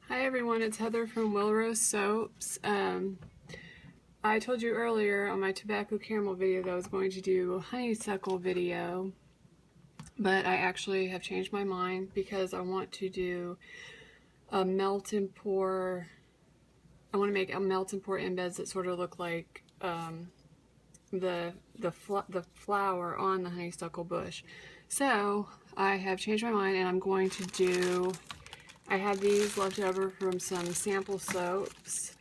Hi everyone, it's Heather from Willrose Soaps. I told you earlier on my tobacco caramel video that I was going to do a honeysuckle video, but I actually have changed my mind because I want to do a melt and pour. I want to make a melt and pour embeds that sort of look like the flower on the honeysuckle bush. So I have changed my mind and I'm going to do. I had these left over from some sample soaps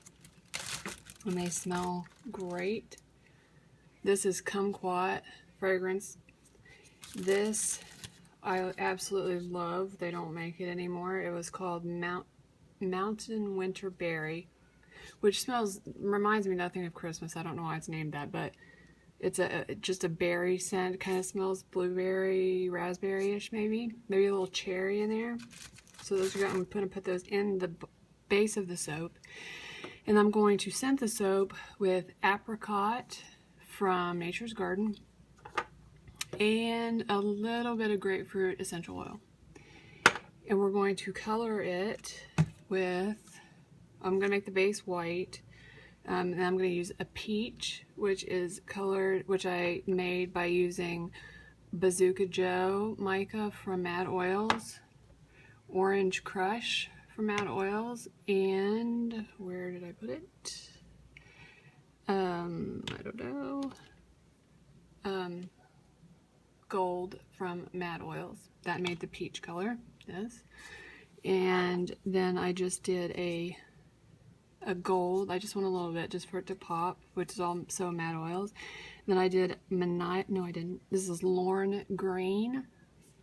and they smell great. This is kumquat fragrance. This I absolutely love. They don't make it anymore. It was called Mountain Winter Berry, which reminds me nothing of Christmas. I don't know why it's named that, but it's just a berry scent. Kind of smells blueberry, raspberry-ish maybe. Maybe a little cherry in there. So those are, I'm going to put those in the base of the soap. And I'm going to scent the soap with apricot from Nature's Garden and a little bit of grapefruit essential oil. And we're going to color it with, I'm going to make the base white. And I'm going to use a peach, which is colored, which I made by using Bazooka Joe mica from Mad Oils, Orange Crush from Mad Oils, and where did I put it? I don't know. Gold from Mad Oils. That made the peach color. Yes. And then I just did a gold. I just want a little bit just for it to pop, which is also Mad Oils. And then I did no, I didn't. This is Lorne Green,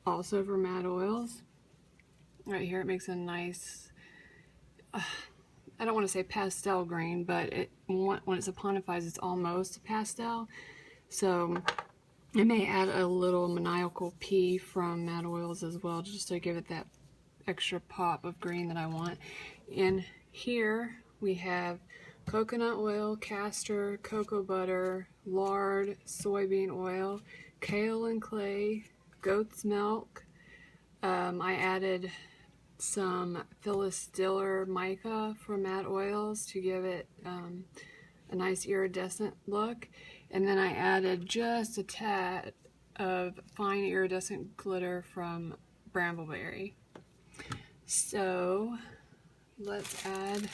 also from Mad Oils. Right here, it makes a nice, I don't want to say pastel green, but when it's saponifies, it's almost a pastel. So I may add a little maniacal pea from Mad Oils as well, just to give it that extra pop of green that I want. And here we have coconut oil, castor, cocoa butter, lard, soybean oil, kale and clay, goat's milk. I added some Phyllis Diller mica from Mad Oils to give it a nice iridescent look. And then I added just a tad of fine iridescent glitter from Brambleberry. So let's add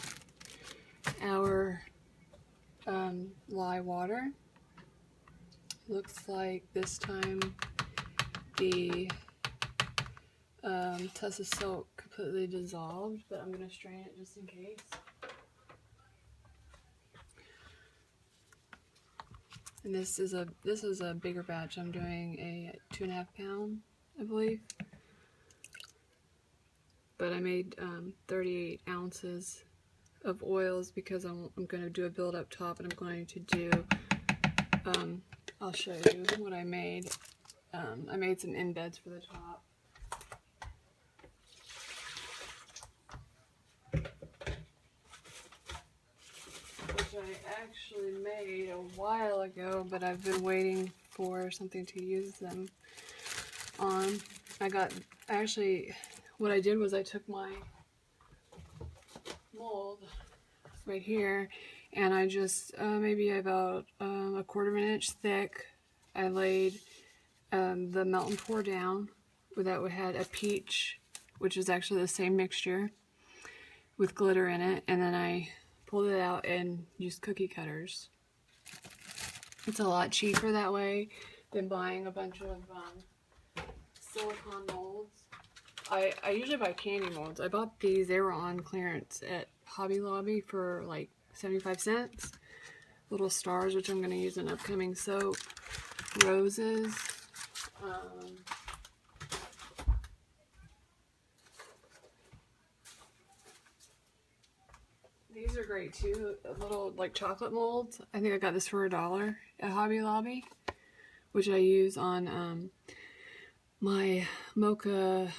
our lye water. Looks like this time the tuss of silk completely dissolved, but I'm going to strain it just in case. And this is a bigger batch. I'm doing a 2.5 pound, I believe. But I made 38 ounces of oils because I'm going to do a build up top, and I'm going to do, I'll show you what I made. I made some embeds for the top. Which I actually made a while ago, but I've been waiting for something to use them on. What I did was I took my mold right here, and I just, maybe about a 1/4 inch thick, I laid the melt and pour down. That had a peach, which is actually the same mixture with glitter in it, and then I pulled it out and used cookie cutters. It's a lot cheaper that way than buying a bunch of silicone molds. I usually buy candy molds. I bought these, they were on clearance at Hobby Lobby for like 75 cents. Little stars, which I'm going to use in upcoming soap. Roses. These are great too, little like chocolate molds. I think I got this for $1 at Hobby Lobby, which I use on my mocha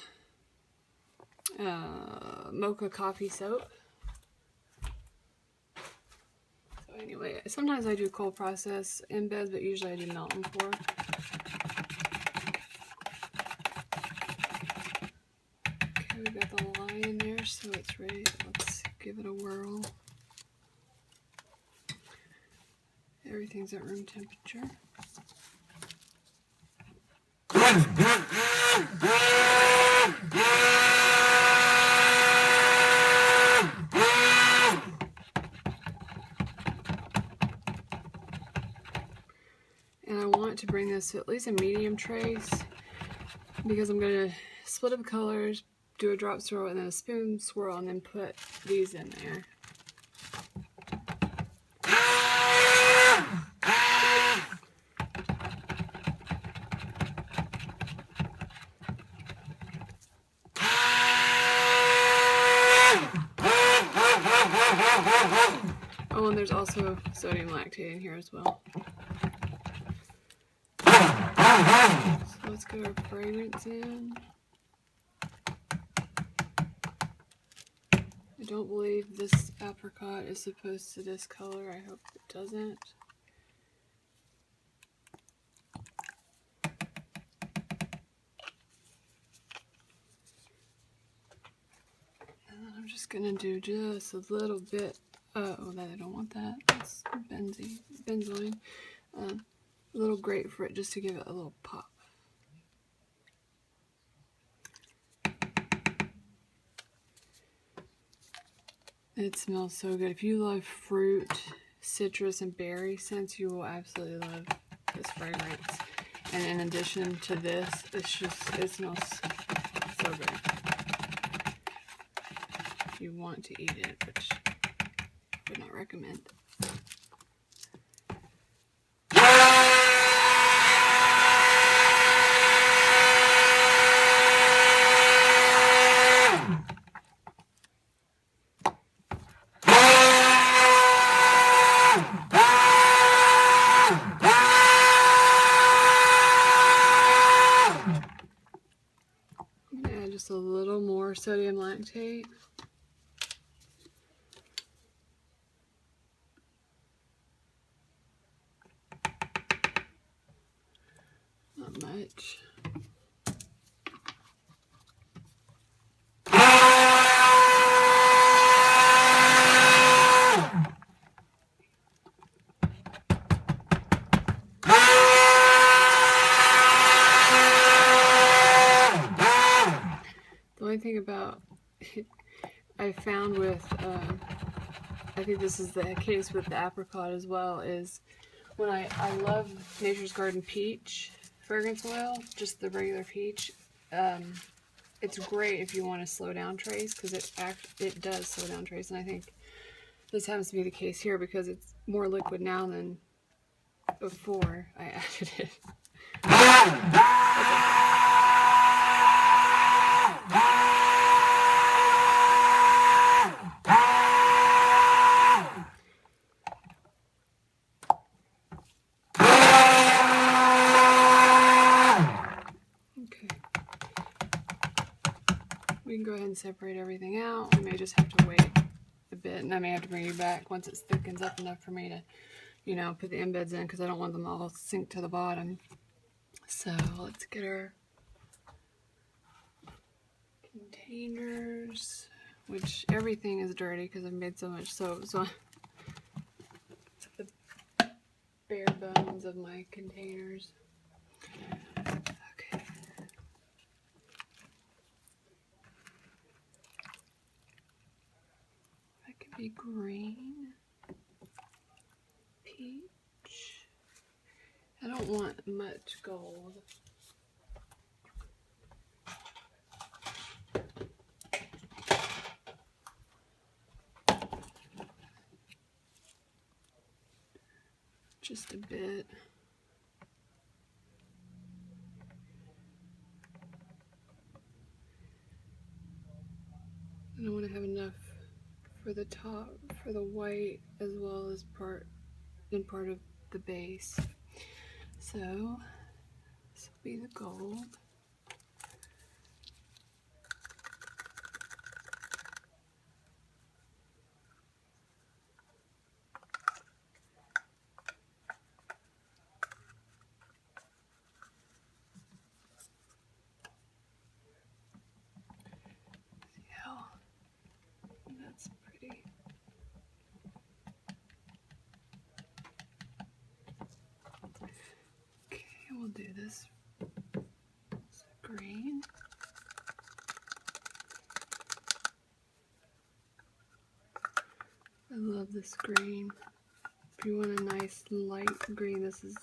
coffee soap. So anyway, sometimes I do cold process embeds, but usually I do melt and pour. Okay, we got the lye in there, so it's ready. Let's give it a whirl. Everything's at room temperature. And I want to bring this to at least a medium trace because I'm going to split up colors, do a drop swirl and then a spoon swirl, and then put these in there. Oh, and there's also sodium lactate in here as well. So let's get our fragrance in. I don't believe this apricot is supposed to discolor. I hope it doesn't. And then I'm just going to do just a little bit. Oh, I don't want that. That's benzoin. A little grapefruit just to give it a little pop. It smells so good. If you love fruit, citrus, and berry scents, you will absolutely love this fragrance. And in addition to this, it smells so good. If you want to eat it, which I would not recommend. Just a little more sodium lactate. Not much. The only thing about I found with, I think this is the case with the apricot as well, is when I love Nature's Garden peach fragrance oil, just the regular peach. It's great if you want to slow down trace because it does slow down trace, and I think this happens to be the case here because it's more liquid now than before I added it. We can go ahead and separate everything out. We may just have to wait a bit, and I may have to bring you back once it thickens up enough for me to, you know, put the embeds in because I don't want them all sink to the bottom. So let's get our containers, which everything is dirty because I've made so much soap. So the bare bones of my containers. Okay. That could be green, peach. I don't want much gold. Just a bit. And I want to have enough for the top, for the white, as well as part of the base. So this will be the gold. See how that's pretty. we'll do this green. I love this green. If you want a nice light green, this is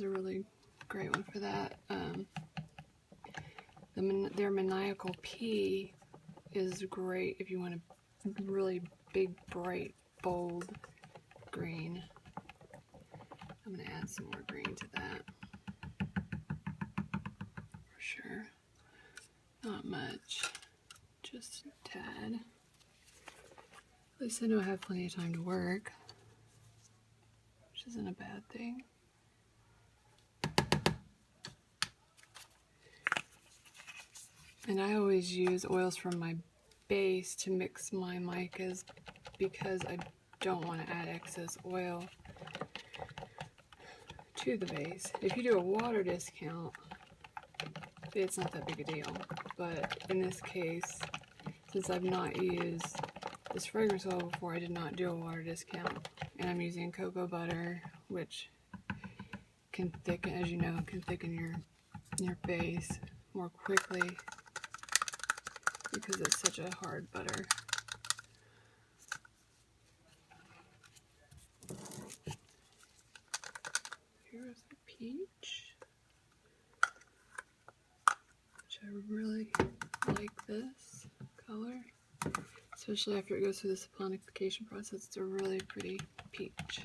a really great one for that. Their maniacal pea is great if you want a really big, bright, bold green. I'm going to add some more green to that. For sure. Not much. Just a tad. At least I know I have plenty of time to work, which isn't a bad thing. And I always use oils from my base to mix my micas because I don't want to add excess oil to the base. If you do a water discount, it's not that big a deal. But in this case, since I've not used this fragrance oil before, I did not do a water discount. And I'm using cocoa butter, which can thicken, as you know, can thicken your base more quickly because it's such a hard butter. Here's the peach, which I really like this color, especially after it goes through the saponification process. It's a really pretty peach.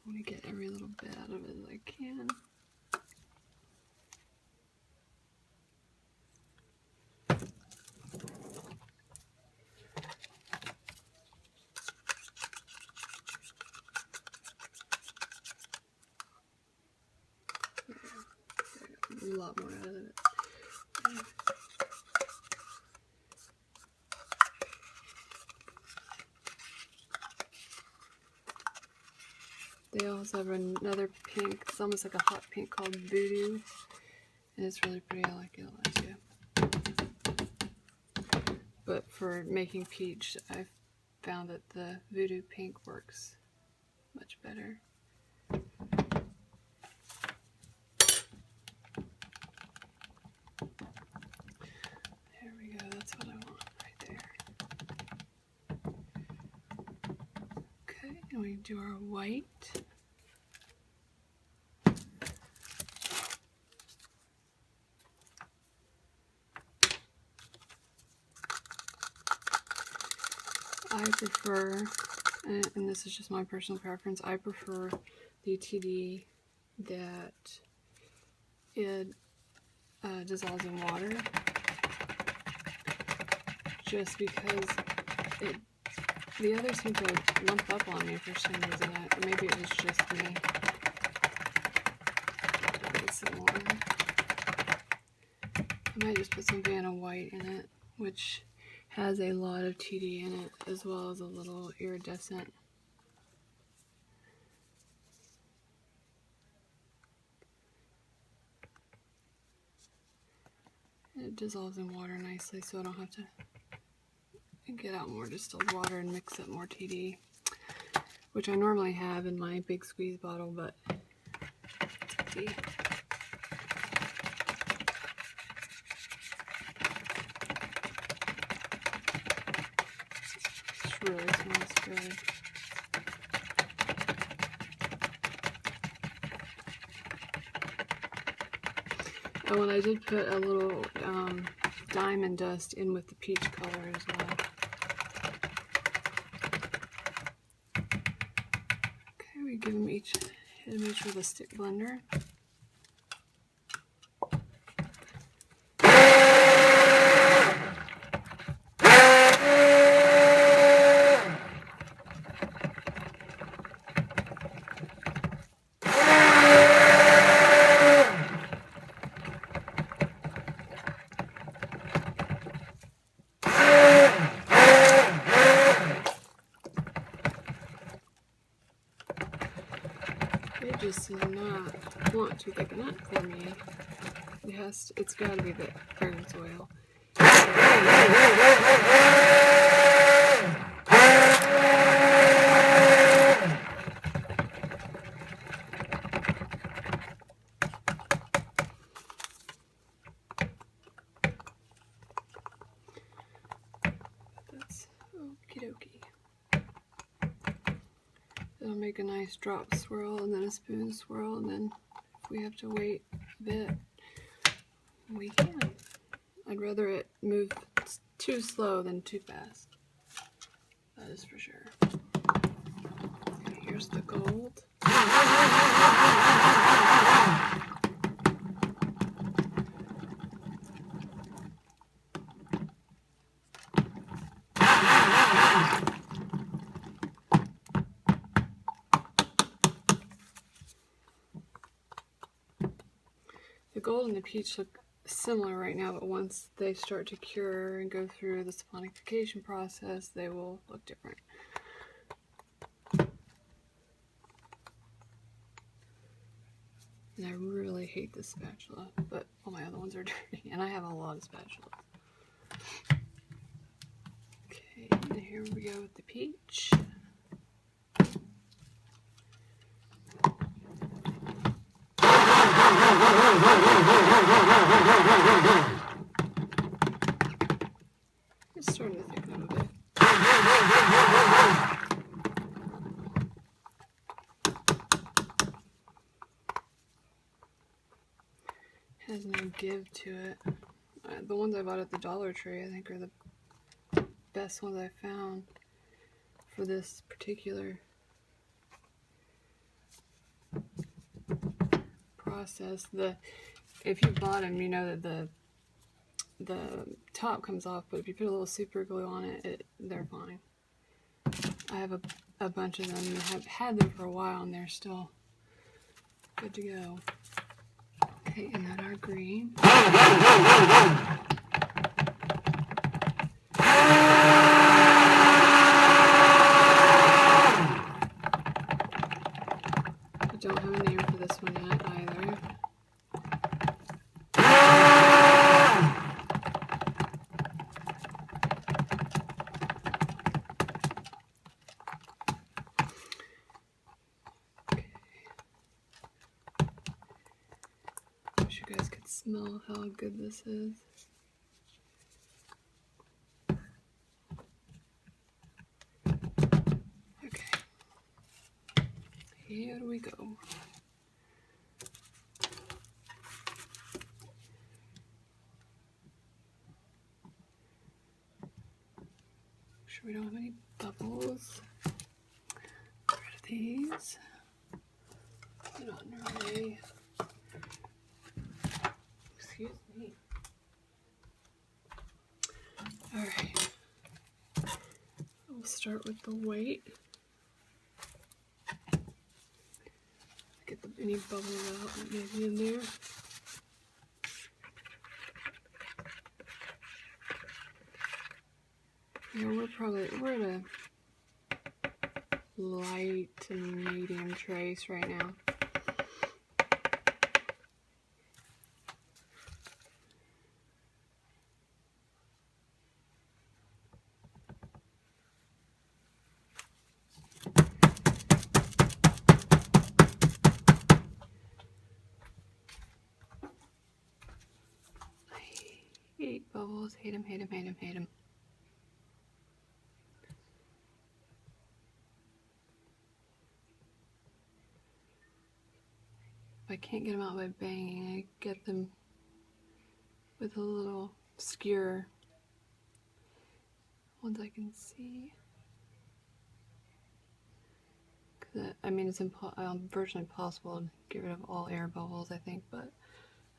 I want to get every little bit out of it as I can. A lot more out of it. They also have another pink, it's almost like a hot pink called Voodoo, and it's really pretty. I like it a lot too. But for making peach, I've found that the Voodoo pink works much better. There we go, that's what I want right there. Okay, and we do our white. I prefer, and this is just my personal preference, I prefer the TD that it dissolves in water, just because the others seem to lump up on me for some reason, or maybe it was just me. Get some more. I might just put some Vanna White in it, which has a lot of TD in it, as well as a little iridescent. It dissolves in water nicely, so I don't have to get out more distilled water and mix up more TD, which I normally have in my big squeeze bottle, but it's empty. Really smells good. Oh, and I did put a little diamond dust in with the peach color as well. Okay, we give them each, hit them each with a stick blender. It just does not want to thicken up for me. It's got to be the fragrance oil. make a nice drop swirl and then a spoon swirl, and then if we have to wait a bit, we can. I'd rather it move too slow than too fast. That is for sure. Okay, here's the gold. The gold and the peach look similar right now, but once they start to cure and go through the saponification process, they will look different. And I really hate this spatula, but all my other ones are dirty, and I have a lot of spatulas. Okay, and here we go with the peach. It's starting to thicken up a bit. Has no give to it. The ones I bought at the Dollar Tree, I think, are the best ones I found for this particular process. If you bought them, you know that the top comes off, but if you put a little super glue on it, they're fine. I have a bunch of them and have had them for a while, and they're still good to go. Okay, and then our green. I don't have a name for this one yet either. I wish you guys could smell how good this is. Okay, here we go. Make sure we don't have any bubbles. Get rid of these. Get on our way. Excuse me. Alright. We'll start with the weight. Get any bubbles out that may be in there. Yeah, we're at a light to medium trace right now. I hate bubbles, hate them, hate them, hate them, hate them. If I can't get them out by banging, I get them with a little skewer. Ones I can see. I mean, it's virtually impossible to get rid of all air bubbles, I think, but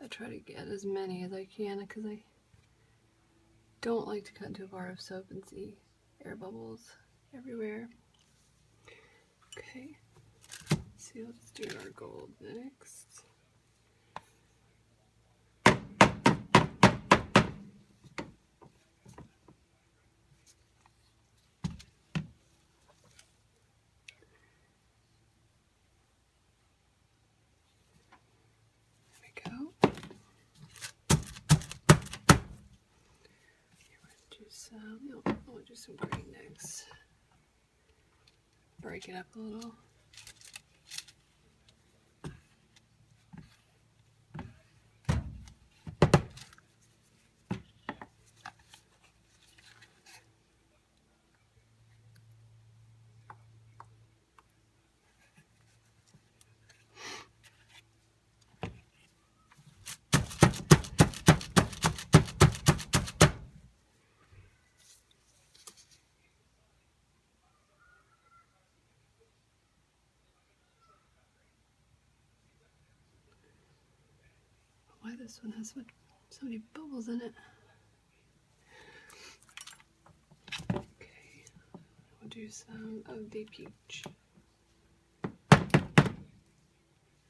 I try to get as many as I can because I don't like to cut into a bar of soap and see air bubbles everywhere. Okay, let's see, let's do our gold next. I'll do some green next. Break it up a little. This one has so many bubbles in it. Okay, we'll do some of the peach.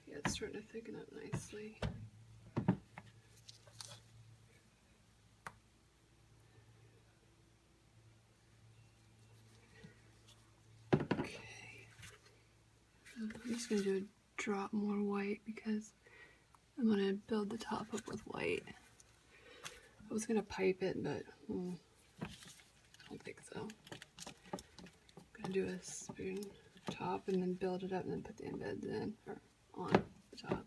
Yeah, it's starting to thicken up nicely. Okay, I'm just going to do a drop more white because I'm going to build the top up with white. I was going to pipe it, but I don't think so. I'm going to do a spoon top and then build it up and then put the embeds in, or on the top.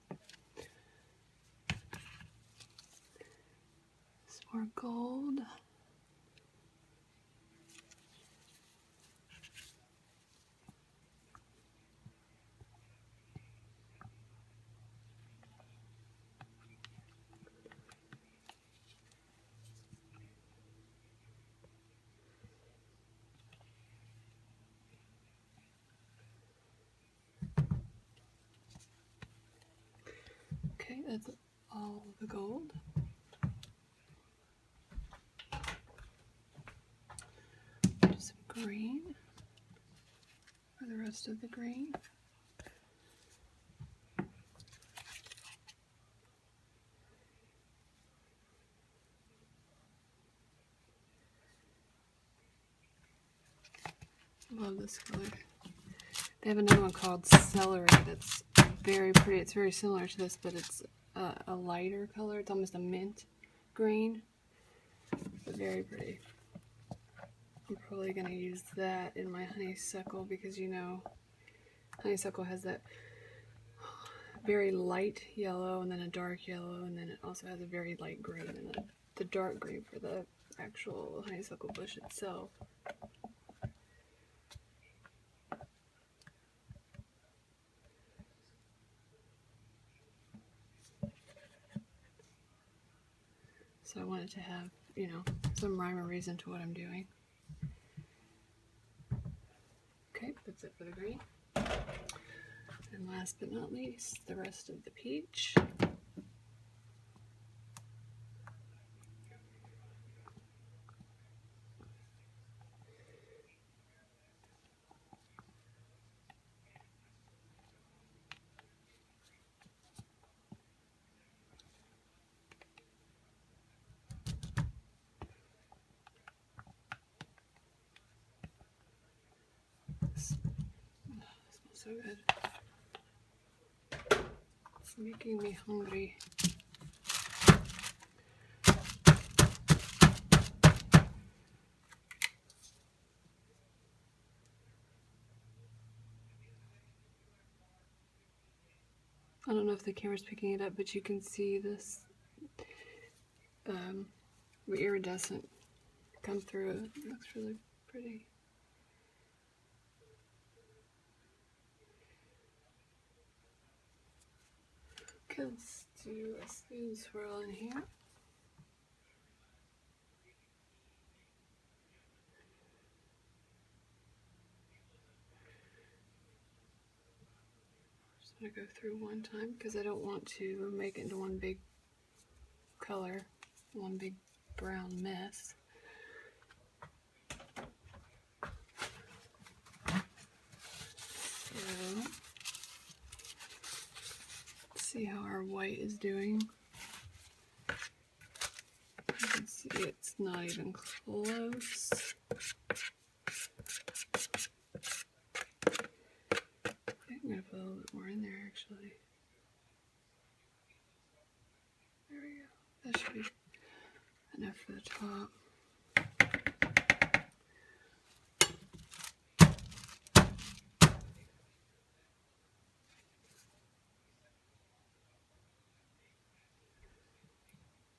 Some more gold. Okay, that's all the gold. Do some green for the rest of the green. Love this color. They have another one called celery that's very pretty. It's very similar to this, but it's a lighter color. It's almost a mint green, but very pretty. I'm probably going to use that in my honeysuckle because, you know, honeysuckle has that very light yellow and then a dark yellow, and then it also has a very light green and the dark green for the actual honeysuckle bush itself. So I wanted to have, you know, some rhyme or reason to what I'm doing. Okay, that's it for the green. And last but not least, the rest of the peach. Smells so good. It's making me hungry. I don't know if the camera's picking it up, but you can see this iridescent come through it. It looks really pretty. Okay, let's do a spoon swirl in here. Just going to go through one time because I don't want to make it into one big color, one big brown mess. So, let's see how our white is doing. You can see it's not even close. I'm going to put a little bit more in there actually. There we go. That should be enough for the top.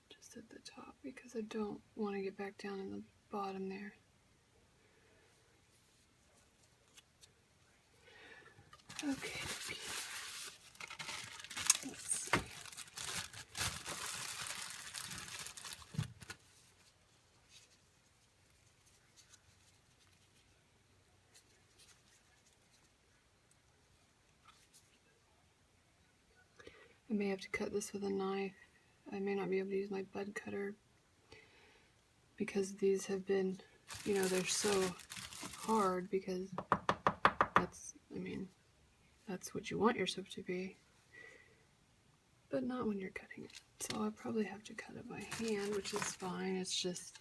Just at the top because I don't want to get back down in the bottom there. Okay. Let's see. I may have to cut this with a knife I may not be able to use my bud cutter because these have been, you know, they're so hard because that's, I mean, that's what you want your soap to be, but not when you're cutting it. So I'll probably have to cut it by hand, which is fine. It's just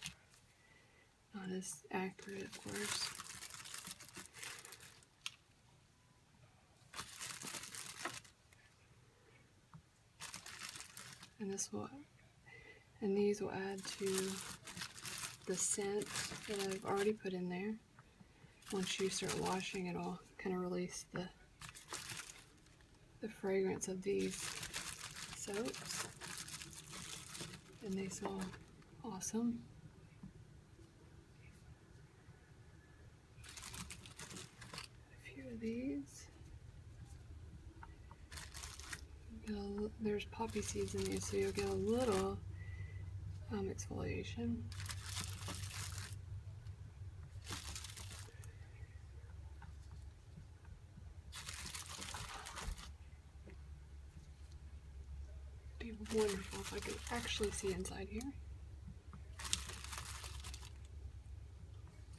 not as accurate, of course. And these will add to the scent that I've already put in there. Once you start washing, it'll kind of release the fragrance of these soaps. And they smell awesome. A few of these. There's poppy seeds in these, so you'll get a little exfoliation. It'd be wonderful if I could actually see inside here.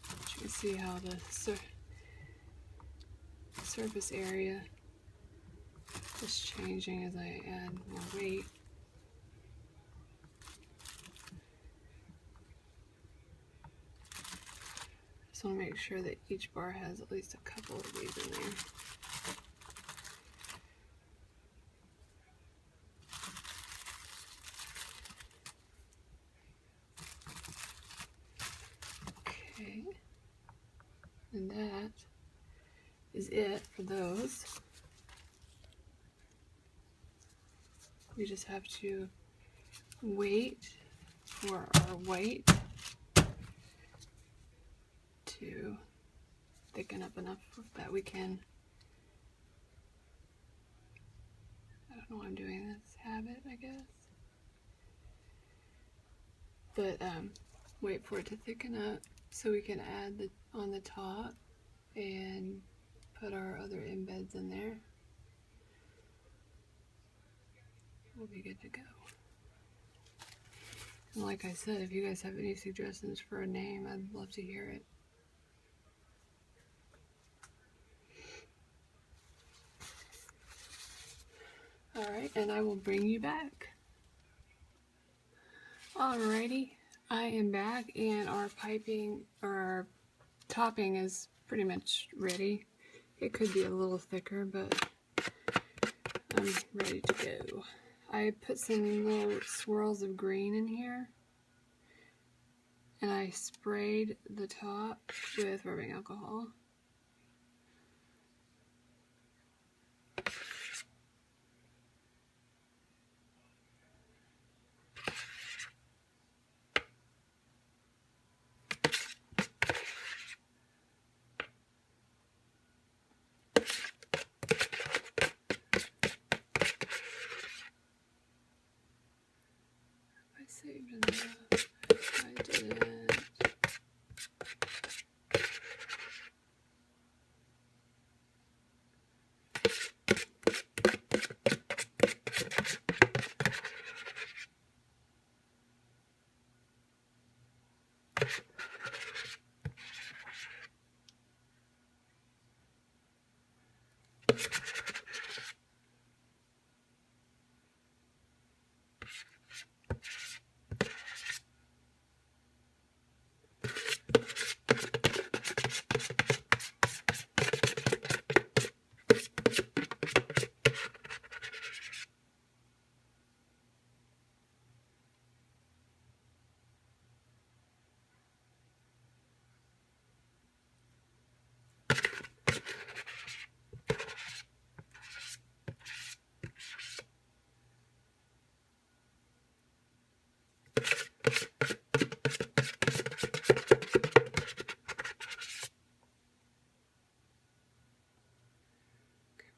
But you can see how the surface area is changing as I add more weight. Just want to make sure that each bar has at least a couple of these in there. Okay, and that is it for those. We just have to wait for our white to thicken up enough that we can, I don't know why I'm doing this, habit, I guess. But wait for it to thicken up so we can add on the top and put our other embeds in there. We'll be good to go. And like I said, if you guys have any suggestions for a name, I'd love to hear it. Alright, and I will bring you back. Alrighty, I am back and our piping, or our topping is pretty much ready. It could be a little thicker, but I'm ready to go. I put some little swirls of green in here, and I sprayed the top with rubbing alcohol. Saved enough. I didn't.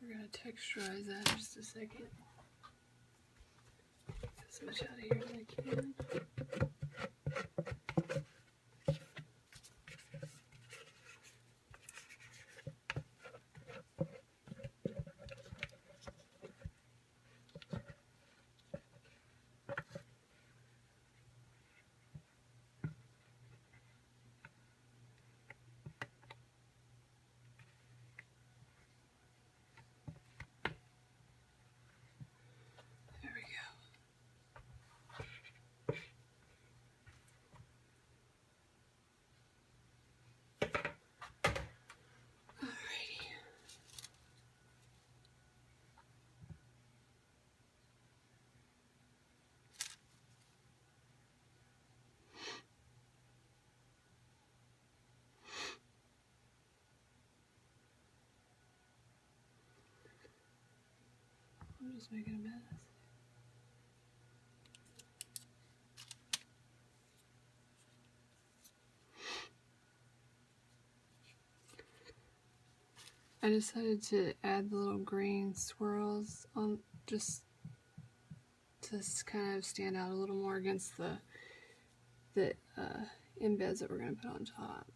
We're going to texturize that in just a second. Get as much out of here as I can. I'm just making a mess. I decided to add the little green swirls on just to kind of stand out a little more against the embeds that we're going to put on top.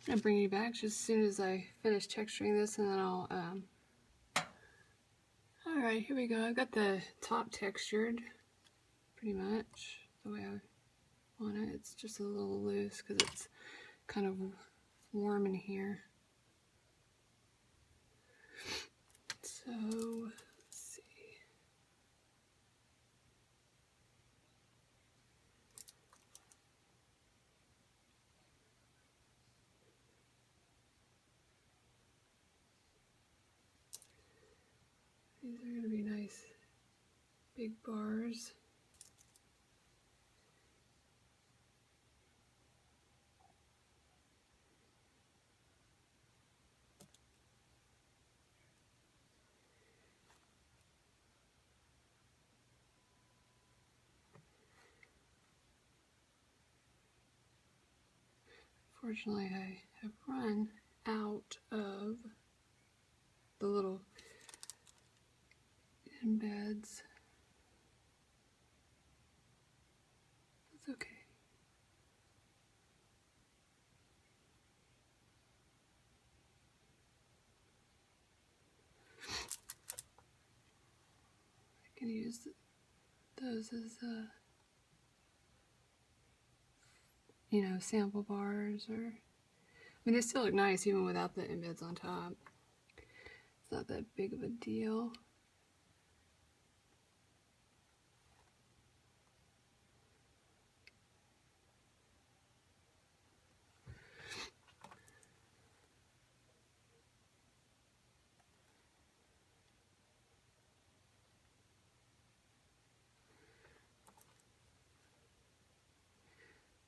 I'm bring you back just as soon as I finish texturing this, and then I'll alright, here we go. I've got the top textured pretty much the way I want it. It's just a little loose because it's kind of warm in here. So let's see. These are going to be nice big bars. Fortunately, I have run out of the little embeds. That's okay. I can use those as you know, sample bars, or I mean, they still look nice even without the embeds on top. It's not that big of a deal.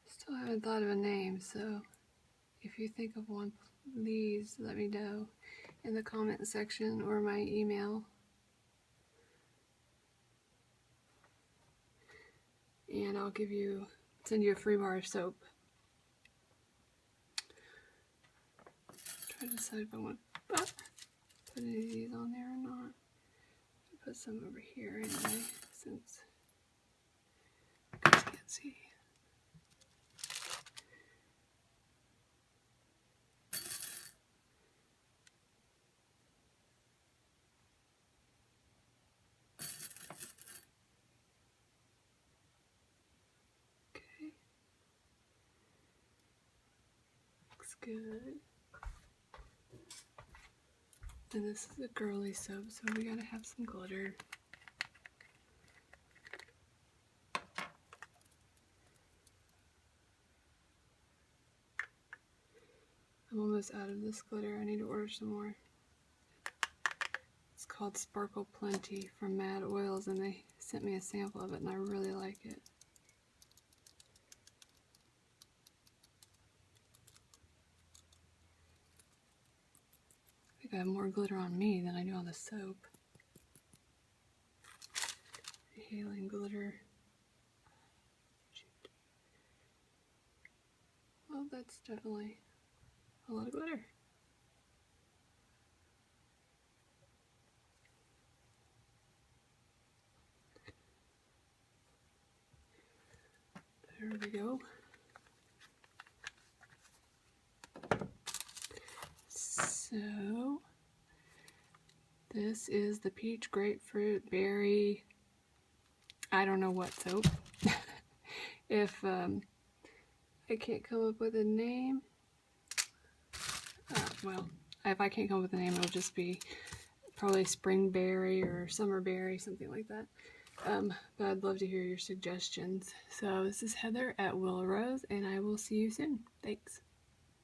Still haven't thought of a name, so if you think of one, please let me know in the comment section or my email. And I'll send you a free bar of soap. Try to decide if I want to put any of these on there or not. I'll put some over here anyway, since you guys can't see. Okay. Looks good. And this is a girly soap, so we gotta have some glitter. I'm almost out of this glitter. I need to order some more. It's called Sparkle Plenty from Mad Oils, and they sent me a sample of it, and I really like it. I have more glitter on me than I do on the soap. Hailing glitter. Well, that's definitely a lot of glitter. There we go. So this is the peach, grapefruit, berry, I don't know what soap. If I can't come up with a name, well, if I can't come up with a name, it'll just be probably springberry or summerberry, something like that. But I'd love to hear your suggestions. So this is Heather at Willow Rose, and I will see you soon. Thanks.